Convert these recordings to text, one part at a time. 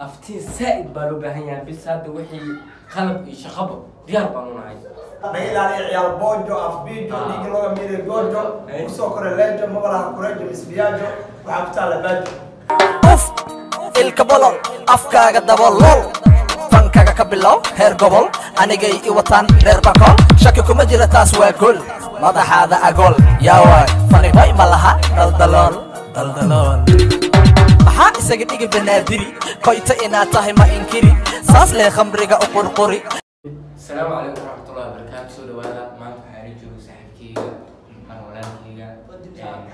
أفتين سائد بالو بهنيا بس هذا وحي خلب يشخبه ديار بانوناي نقول عليه عيال بوجو أفبيجو نيجي لو ميري جوجو وسكر الليجو مباراه كوريجو مسبياجو وعبتال باجو أوف الكبولو أفكا قدبولو فانكا كبلو هير قبل أنا جاي وطن دير بكول شكلكم مجرى تاسوى كل ماذا هذا أقول يا واي فاني باي مالها دلدلول maxaa isaga dhigi banaadiri koyta inaad tahay ma inkiri saas lee khamriga u qurquri السلام عليكم ورحمة الله وبركاته سوري وهذا ما تحرج وسحبكيga من walaalkayga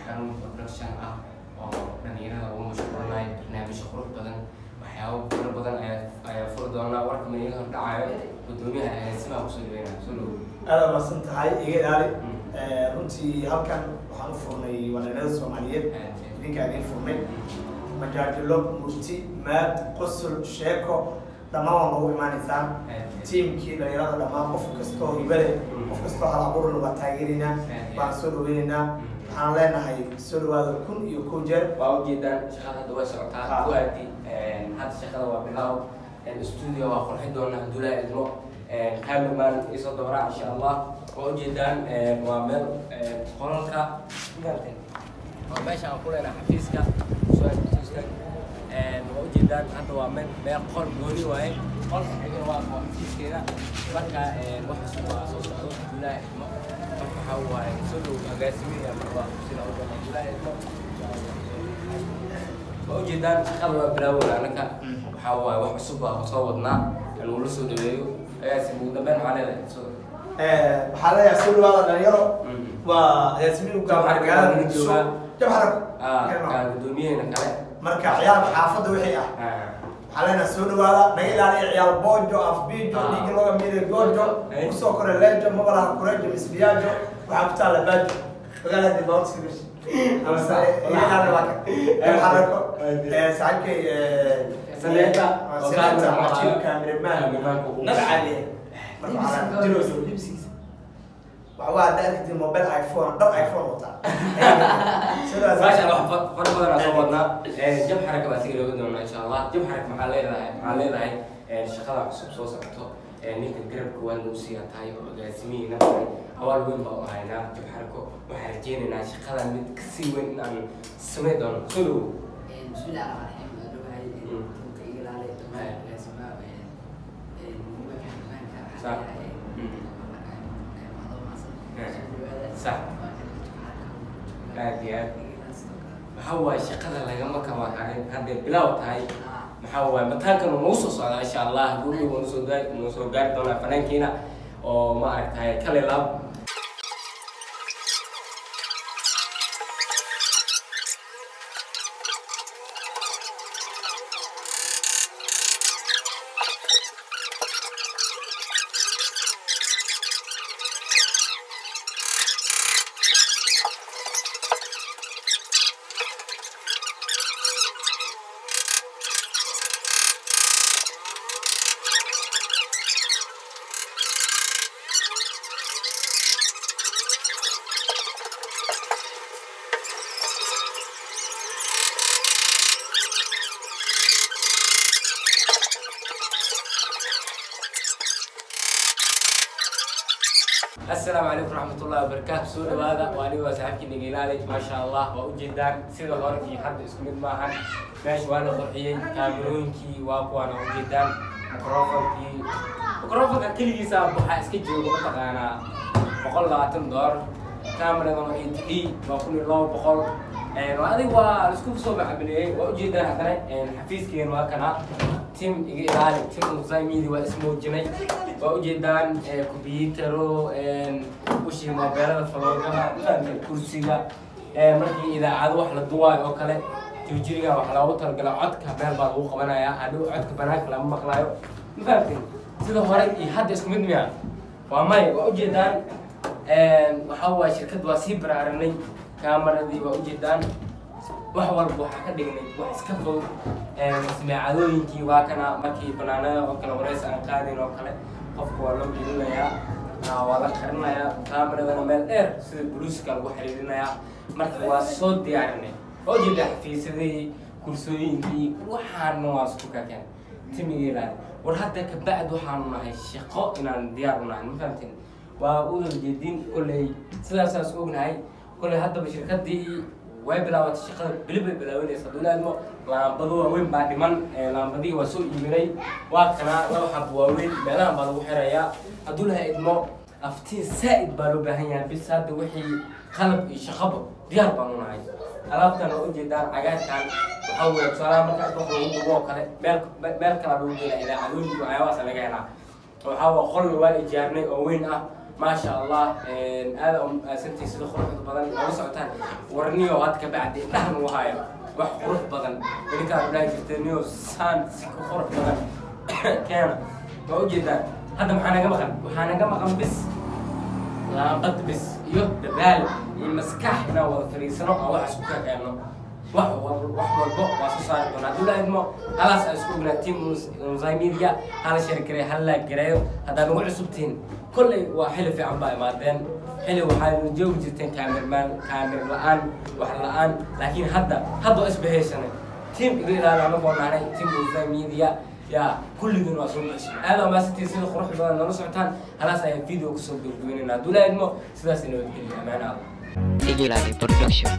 xarun production ah oo dhalinyarada ugu mashquulnay barnaamij qurux badan waxyaabo fara badan ayaa fur doona warka meelaha dhacayo gudoomiyaha agaasimaha ku soo dhaweynaa soo dhawo aad ma santahay iga ilaali runtii halkan waxaan u furnay dhalinyarada Soomaaliyeed idinka idin furnay majaajilo murti maad qosol sheeko dhammaan ugu imaanaysan teamkii dhalinyarada dhammaan qof kastoo hibale qof kastoo hal abuur laga taageerina baan soo dhaweynaa waxaan leenahay soo dhawaada kun iyo kow jeer waa ujeedaan shaqada hadda way socotaa ku aadi hadda shaqada waa bilow studio waa qurxin doona Abdullahi Idmo cameraman isoo dooraa insha Allah waa ujeedaan waa meel qolalka waa meesha aan ku leenahay xafiiska soo aadistay وجدان هذا ومن بيقول بوني وين قل حاجة واقع كذا بركة واحد سوا صوت لا بركة هو سلو أجاسمي مرة سلو لا وجدان خلوا بلاول أنا كا هو واحد سوا صوتنا الولوس ودبيو أجاسمي ودبنا على حالا يسولو هذا اليوم وياسمين وكان حركات جاب حركة كان دوميين كله marka ciyaar xaafada wixii ah xalana soo dhawaada naga ilaaliyo ciyaar boojo afbiijo nigi loo miiray goojo soo kore leejo mabaraha kureejo misbiyaajo waxabtaa la baajo magaalada boorsigish ama say ilaaliyo laka xarako saakay saneta machiin cameraman nabcali marka jiro soo dibsiis waxaa daarti mobile iPhone dab iPhone wata ما شاء الله فرق صوتنا جب حركة بس يقولوا بدنا إن شاء الله جب حركة محلية هاي شغلة عصب صوص عطو نيك القرب كوان نوسيا تاي وجاسمي نبغى أول وين بقى هاينا جب حركة وحركين إن شغلة متكسي وين أن سميدون سلو بسم الله الرحمن الرحيم تقيل عليه تمام جاسمة صح صح aad maxaa shaqada lagama kama harin hadda bilow tahay maxaa mataankan uu soo socdaa insha Allah guriga uu soo gaari doona fanaankiina oo ma aragtay kale laab السلام عليكم ورحمة الله وبركاته سوري هذا وأنا وصاحبك نجيلالي ما شاء الله وأوجدان سيد غرقي حد اسمه معهن ماشي وأنا ضحيين كاميرونكي وأنا أوجدان ميكروفونكي كل جيسا بحا اسكيجي وقتك أنا بقول لا $10 كاميرا ما ينتهي بقول الله بقول وهذه هو السكوب صوب عبني وأوجدان هذا حفيز كين وكنا تيم إيراني تيم مزايميدي واسمه جني وأوجدان كمبيوترو وشي موبايل فلوجنا كرسيga markii idaacad wax la duway oo kale joojiga wax la wada galay codka meel baa lagu qabanaya hadhow codka banaanka lama maqlayo mafahamtay sida hore iyo hadda isku mid miya waa may waa ujeedaan waxa waa shirkad waa sii baraaranay kaameradii waa ujeedaan wax walba waxa ka dhignay wax iska fog masmaacadooyinkii waa kana markii banaanada oo kale wareys aan qaadin oo kale qofku waa loo gelinayaa waa la qarinayaa kaameradana meel dheer sida buluuska lagu xiriirinayaa marka waa soo diyaarinay oo jeeda xafiisadii كرسوين وحان نواس كوكاكان تيمي إلى ورحتى كبعد وحان نهاي شقاء إن ديارنا ما فهمتين وأقول الجديد كل سلاسل سوقنا هاي كل هذا بشركات دي ويبلا وتشقاء بلاوين يصدقون إنه لامبدو وين بعد من لامبدي وسوق يمري وقتنا لو حبوا وين بلا بدو حرية هدولها إدمو أفتين سائد بالو بهنيا بس هذا وحي خلب شخبه ديار بانونا هاي alaabtan oo jeedaan cagaarkan waxa weeye salaam marka ay ku ugu kale meel kala lagu geeyo idaacadooyin iyo ayawaas laga helaa waxa waa qol waa ijaarnay oo weyn ah ma sha Allah aad asantii sida quruxda badan oo socotaan warniyo had ka bacdi dhahan u haayo wax qurux badan inta aad la jirtaniyo san si qurux badan keena oo jeedaan hadda waxaa naga maqan bis laambad bis iyo dadaal iyo maskaxna wada fariisano oo wax isku keenno wax walbo waa soo saari doonaa dawladmo halaas isku gnaatiin muzaamidiya hala shirkare hala gareeyo hadaan ugu cusubtiin kulli waa xil fiican baa imaadeen xili waxaa joogi jirteen kaamir la'aan wax la'aan laakiin hadda isbahaysanay team iga ilaalama qoonanay team muzaamidiya يا كل دين واسون هذا ما ستي سيد خروج بدنا نصعتان هلاس هاي فيديو كسب دويننا دولا إنه سداس إنه يمكن أمانة Igilani Production.